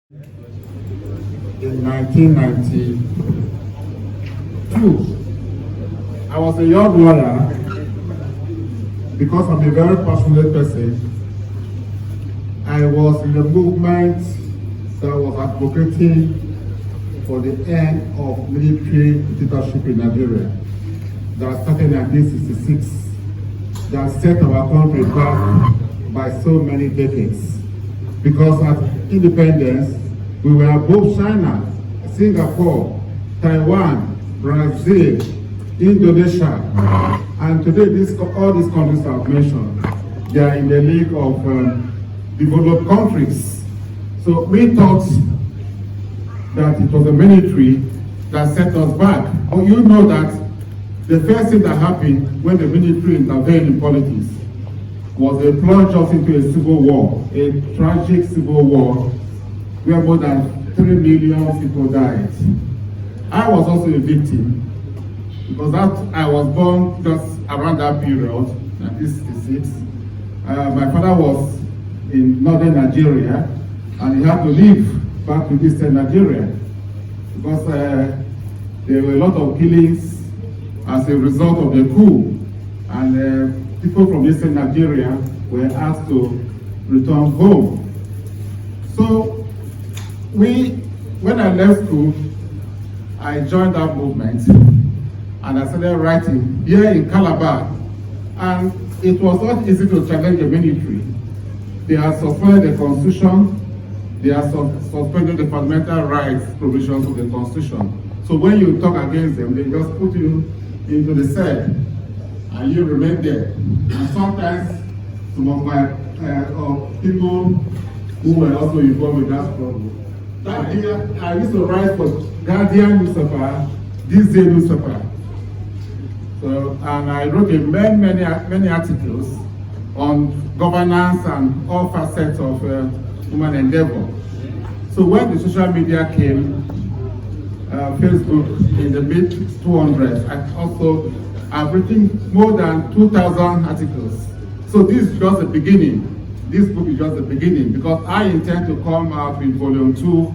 In 1992, I was a young lawyer. Because I'm a very passionate person, I was in the movement that was advocating for the end of military dictatorship in Nigeria that started in 1966, that set our country back by so many decades. Because at independence, we were both China, Singapore, Taiwan, Brazil, Indonesia, and today all these countries I've mentioned, they are in the league of developed countries. So we thought that it was the military that set us back. But you know that the first thing that happened when the military intervened in politics was they plunged us into a civil war, a tragic civil war, where more than 3 million people died. I was also a victim, because I was born just around that period, 1966. My father was in northern Nigeria, and he had to leave back to eastern Nigeria, because there were a lot of killings as a result of the coup, and people from eastern Nigeria were asked to return home. So when I left school, I joined that movement, and I started writing here in Calabar. And it was not easy to challenge the military. They had suspended the constitution, they had suspended the fundamental rights provisions of the constitution. So when you talk against them, they just put you into the cell, and you remain there. And sometimes some of my people who were also involved in that struggle. That year, I used to write for Guardian newspaper, This Day newspaper. So, and I wrote many articles on governance and all facets of human endeavor. So when the social media came, Facebook in the mid-200s, I've written more than 2,000 articles. So this is just the beginning. This book is just the beginning, because I intend to come out with volume 2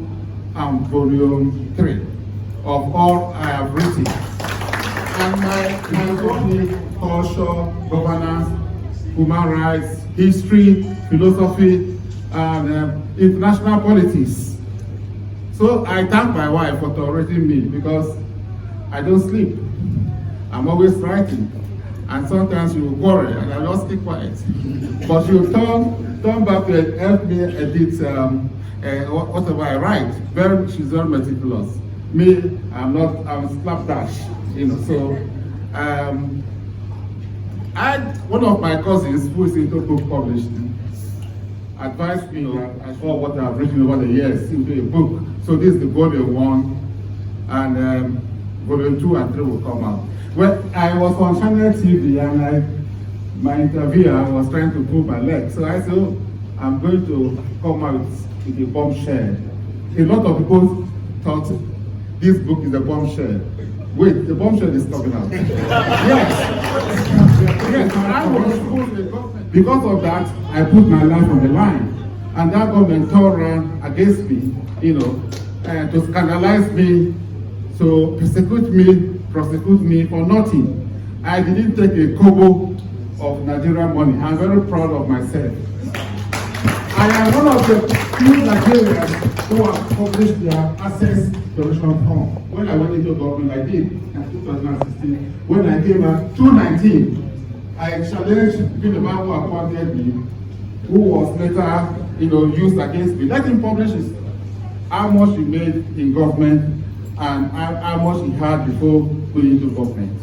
and volume 3 of all I have written. And my topic, culture, governance, human rights, history, philosophy, and international politics. So I thank my wife for tolerating me, because I don't sleep. I'm always writing. And sometimes she will quarrel, and I'll just keep quiet. But she will turn back to help me edit whatever I write. She's very meticulous. Me, I'm slapdash, So, one of my cousins who is into book publishing advised me that I saw what I've written over the years into a book. So this is the volume 1, and volume 2 and 3 will come out. Well, I was on Channel TV, and my interviewer was trying to pull my leg. So I said, I'm going to come out with a bombshell. A lot of people thought this book is a bombshell. Wait, the bombshell is coming out. Yes, I was because of that, I put my life on the line. And that government turned against me, to scandalize me, to persecute me for nothing. I didn't take a kobo of Nigerian money. I'm very proud of myself. I am one of the few Nigerians who have published their Access Donation Form. When I went into government, I did in 2016. When I came out, 2019, I challenged the man who appointed me, who was later, used against me. Let him publish how much he made in government and how much he had before going into government.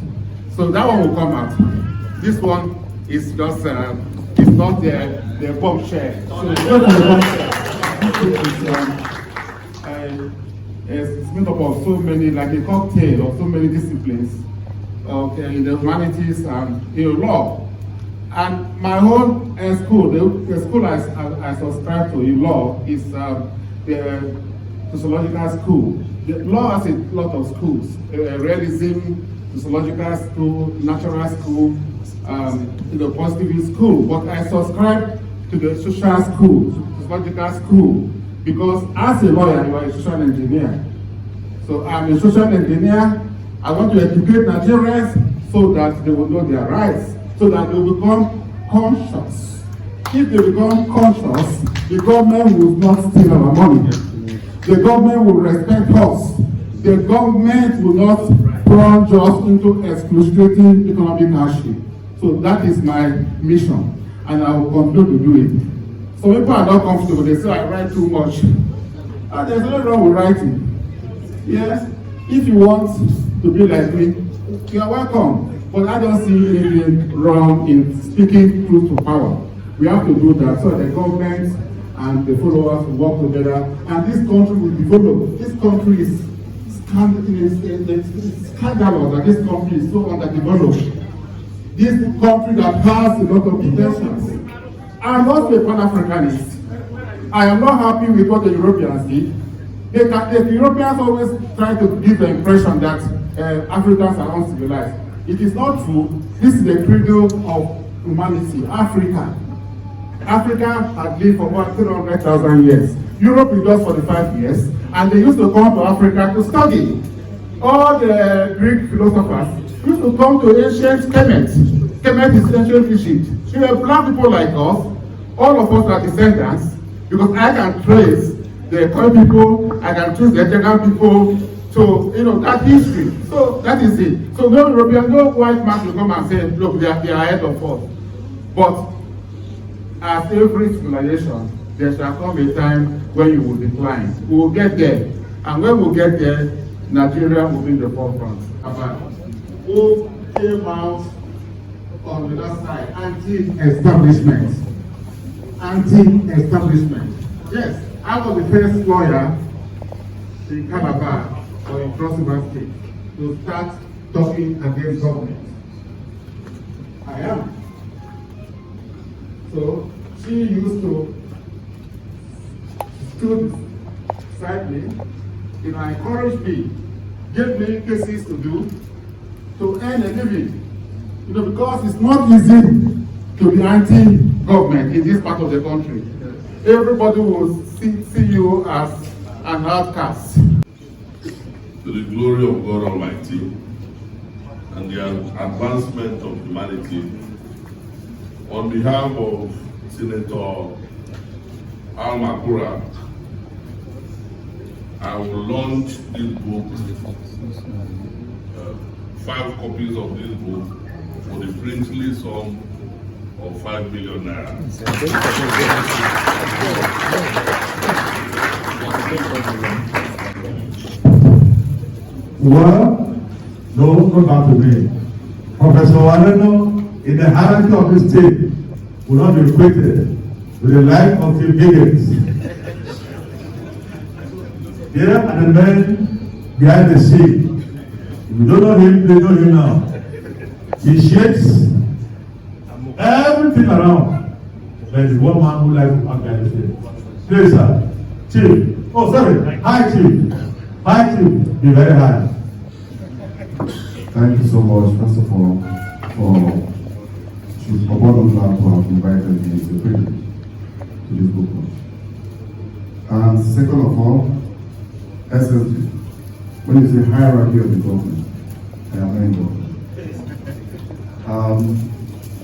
So that one will come out. This one is just, it's not the bombshell. So it's not the bombshell. It's made up of so many, like a cocktail of so many disciplines in the humanities and law. And my own school, the school I subscribe to in law is the sociological school. The law has a lot of schools, realism, sociological school, natural school, positivist school. But I subscribe to the social school, sociological school, Because as a lawyer, you are a social engineer. So I'm a social engineer. I want to educate Nigerians so that they will know their rights, so that they will become conscious. If they become conscious, the government will not steal our money. The government will respect us. The government will not plunge us into excruciating economic hardship. So that is my mission, and I will continue to do it. Some people are not comfortable. They say I write too much. And there's nothing wrong with writing. Yes, if you want to be like me, you are welcome. But I don't see anything wrong in speaking truth to power. We have to do that so the government and the followers will work together, and this country will develop. This country is scandalous that this country is so underdeveloped. This country that has a lot of potentials. I'm not a Pan-Africanist. I am not happy with what the Europeans did. The Europeans always try to give the impression that Africans are uncivilized. It is not true. This is the cradle of humanity, Africa. Africa had lived for about 300,000 years. Europe is just 45 years, and they used to come to Africa to study. All the Greek philosophers used to come to ancient Kemet. Kemet is ancient Egypt. They were black people like us. All of us are descendants, because I can trace the Okoi people, I can trace the Ejegan people, so, that history. So, that is it. So, no European, no white man will come and say, look, they are ahead of us. But, as every civilization, there shall come a time when you will decline. We will get there. And when we get there, Nigeria will be in the forefront. Who came out on the other side, anti-establishment. Anti-establishment. Yes, I was the first lawyer in Calabar or in Cross River State to start talking against government. I am. So she used to stood beside me, encouraged me, gave me cases to do to earn a living. Because it's not easy to be anti-government in this part of the country. Everybody will see you as an outcast. To the glory of God Almighty and the advancement of humanity, on behalf of Senator Al Makura, I will launch this book, 5 copies of this book for the princely sum of 5 million naira. Well, no, not back to me. Professor Waleno, in the hierarchy of this state, will not be equated with the life of Tim Higgins. Here are the men behind the scene. If you don't know him, they know him now. He shakes everything around. There is one man who likes to act like this. Please, sir. Chief. Oh, sorry. Hi, Chief. Hi, Chief. Be very high. Thank you so much, first of all, for Chief Obono-Obla to have invited me. It's a privilege to this book launch. And second of all, SSG. When you say hierarchy of the government, I am an government.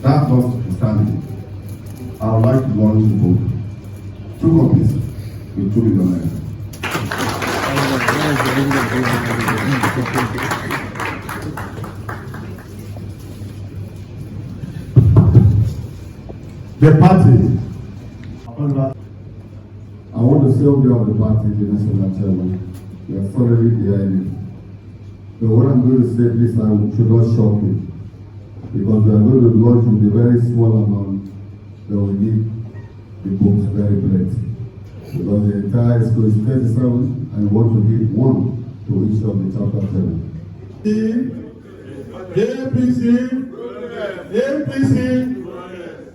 That notwithstanding, I would like to launch the book, 2 copies with 2 million naira. The party. I want to say on behalf of the party, the national chairman, we are thoroughly behind it. So what I'm going to say, please, should not shock you. Because we are going to launch with a very small amount that we need the books very plenty. Because the entire school is 37 and we want to give 1 to each of the chapter 7. APC,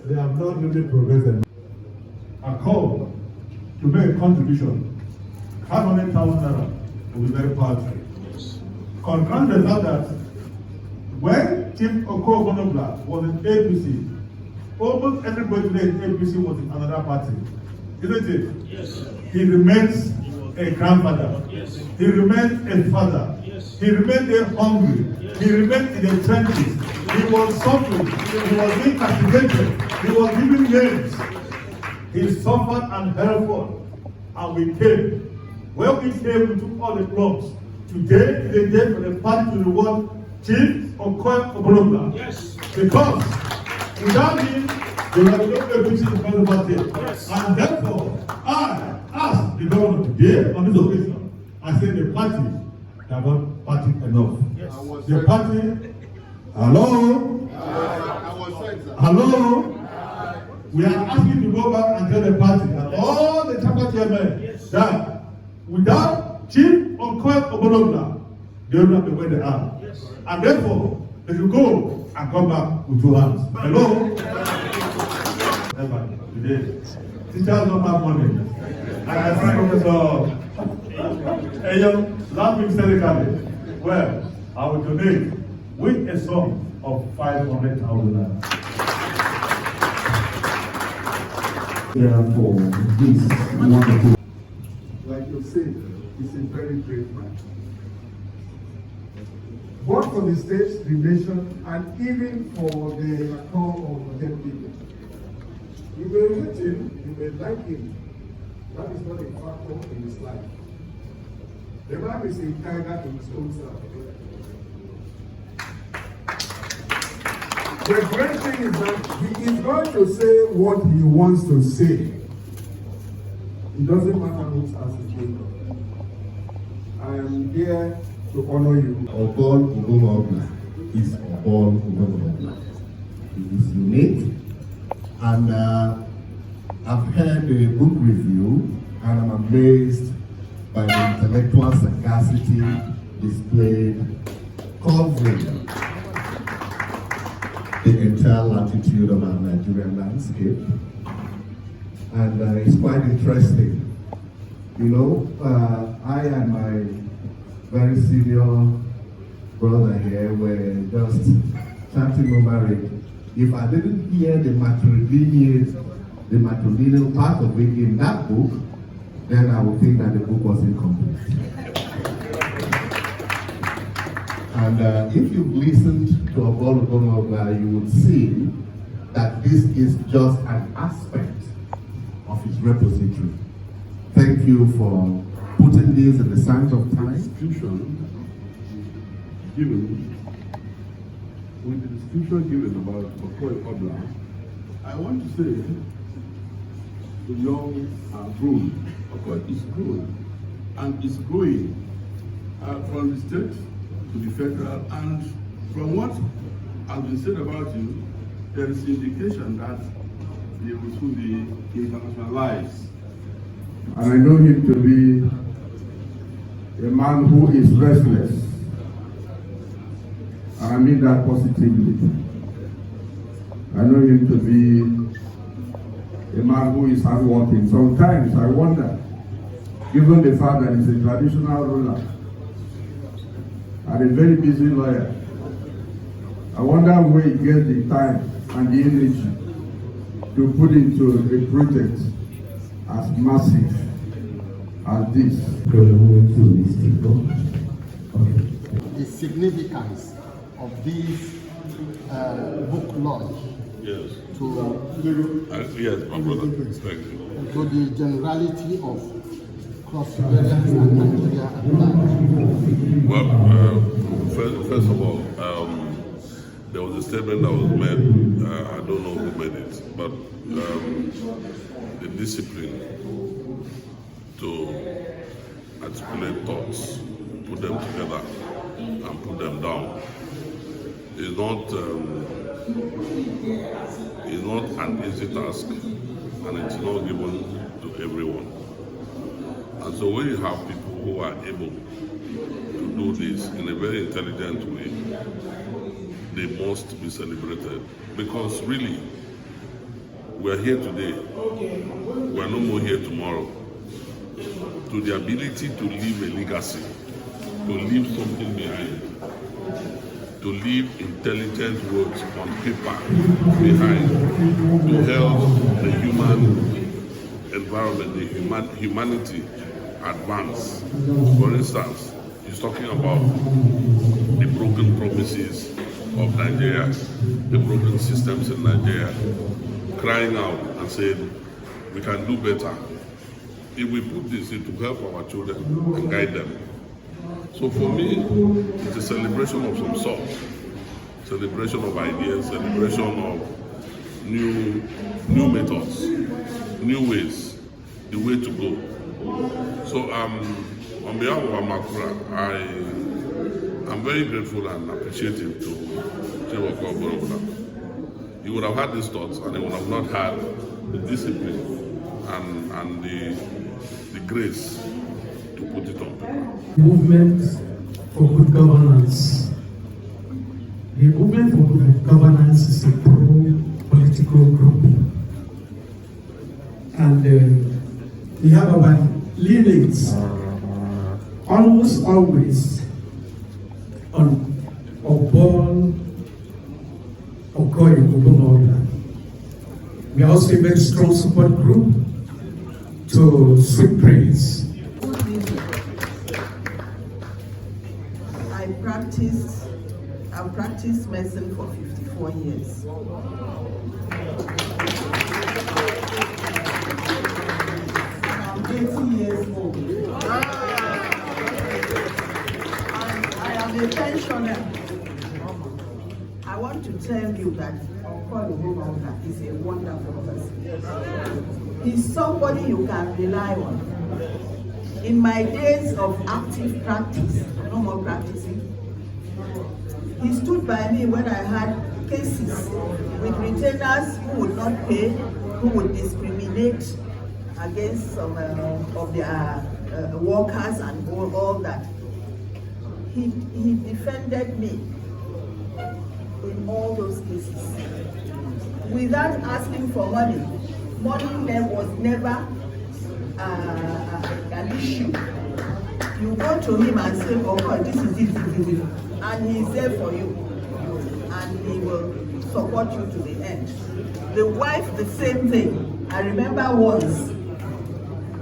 they have not really progressed. A call to make a contribution, 500,000 naira, will be very powerful. Concurrent the fact that when Chief Okoi Obono-Obla was in APC, almost everybody today in APC was in another party. isn't it? Yes. He remains a grandfather. Yes. He remains a father. Yes. He remained hungry. Yes. He remained in the trenches. He was suffering. He was being castigated. He was given names. He suffered and helped, and we came. When we came, we took all the clubs. Today is the day for the party to reward Chief Okoi Obono-Obla. Yes. Because without him, there was no equity in the party. Yes. And therefore, I asked the governor today on this occasion, I said the party cannot party enough. Yes. The party, hello? Hello? We are asking to go back and tell the party and all the chapter chairmen that without Chief Okoi Obono-Obla, they will not be where they are. Yes. And therefore, they should go and come back with 2 hands. Hello? Today, teachers don't have money. And I see Professor Eyon laughing hysterically. Well, I will donate with a sum of 500,000 naira. For this wonderful. Like you said, he's a very great man. Both for the state, the nation, and even for the account of the people. You may hate him, you may like him. That is not a factor in his life. The man is a tiger in his own self. The great thing is that he is going to say what he wants to say. It doesn't matter who's asking. I am here to honor you. Okoi Obono-Obla is Okoi Obono-Obla. It is unique, and I've heard the book review, and I'm amazed by the intellectual sagacity displayed, covering the entire latitude of our Nigerian landscape. And it's quite interesting. You know, I and my very senior brother here were just chatting over it. If I didn't hear the matrilineal part of it in that book, then I would think that the book was incomplete. And if you've listened to Okoi Obono-Obla, you would see that this is just an aspect of his repository. Thank you for putting this in the sands of time. With the description given about Okoi Obono-Obla, I want to say the young and grown Okoi is growing, and is growing from the state to the federal, and from what has been said about you, there is indication that he will soon be internationalized. And I know him to be a man who is restless. And I mean that positively. I know him to be a man who is hardworking. Sometimes I wonder, given the fact that he's a traditional ruler and a very busy lawyer, I wonder where he gets the time and the energy to put into a project as massive as this. The significance of this book launch. Yes. Yes, my brother. Thank you. To the generality of cross-variance and Nigeria at large. Well, first of all, there was a statement that was made. I don't know who made it, but the discipline to articulate thoughts, put them together, and put them down is not an easy task, and it's not given to everyone. And so when you have people who are able to do this in a very intelligent way, they must be celebrated. Because really, we are here today, we are no more here tomorrow. To the ability to leave a legacy, to leave something behind, to leave intelligent words on paper behind, to help the human environment, the humanity advance. For instance, he's talking about the broken promises of Nigeria, the broken systems in Nigeria, crying out and saying, we can do better. If we put this, it will help our children and guide them. So for me, it's a celebration of some sort. Celebration of ideas, celebration of new methods, new ways, the way to go. So on behalf of Amakura, I'm very grateful and appreciative to Okoi Obono-Obla. He would have had these thoughts and he would have not had the discipline and the grace to put it on paper. Movement for good governance. The movement for good governance is a pro-political group. And we have our leanings almost always on Okoi Obono-Obla. We are also a very strong support group to sweet praise. I've practiced medicine for 54 years. I'm 80 years old. And I am a pensioner. I want to tell you that Okoi Obono-Obla is a wonderful person. He's somebody you can rely on. In my days of active practice, no more practicing, he stood by me when I had cases with retainers who would not pay, who would discriminate against some of their workers and all that. He defended me in all those cases without asking for money. Money there was never an issue. You go to him and say, oh God, this is it, and he is there for you, and he will support you to the end. The wife, the same thing. I remember once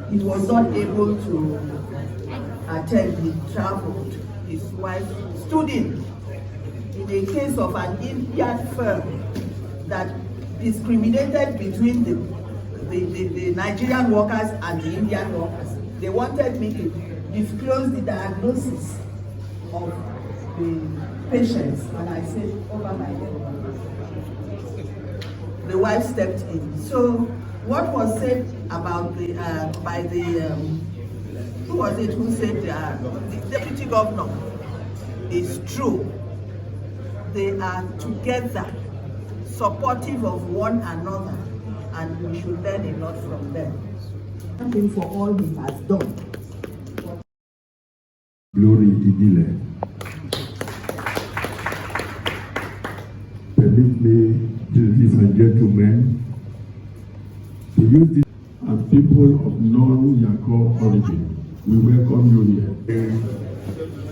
he was not able to attend, he traveled. His wife stood in a case of an Indian firm that discriminated between the Nigerian workers and the Indian workers. They wanted me to disclose the diagnosis of the patients, and I said, over my head. The wife stepped in. So what was said about who was it who said the deputy governor is true. They are together, supportive of one another, and we should learn a lot from them. Thank him for all he has done. Glory Idile. Permit me, ladies and gentlemen, to use this as people of non-Yako origin. We welcome you here.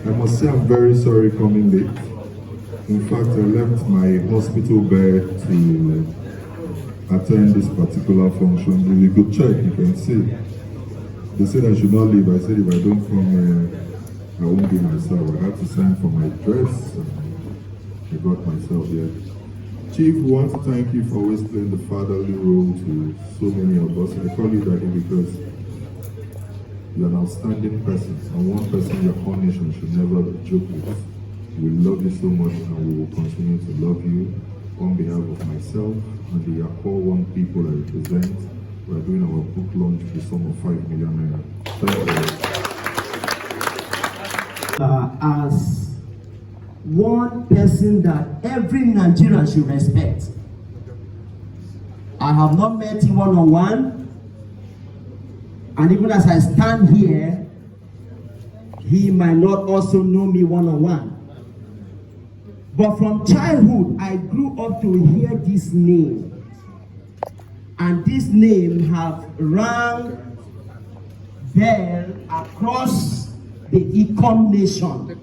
I must say I'm very sorry coming late. In fact, I left my hospital bed to attend this particular function. If you could check, you can see. They said I should not leave. I said if I don't come here, I won't be myself. I had to sign for my dress. I got myself here. Chief, we want to thank you for always playing the fatherly role to so many of us. I call you Daddy because you're an outstanding person, and one person your whole nation should never joke with. We love you so much, and we will continue to love you. On behalf of myself and the Yako One people I represent, we are doing our book launch with a sum of 5 million naira. Thank you. As one person that every Nigerian should respect. I have not met him one-on-one, and even as I stand here, he might not also know me one-on-one. But from childhood, I grew up to hear this name, and this name have rang bell across the Econ nation.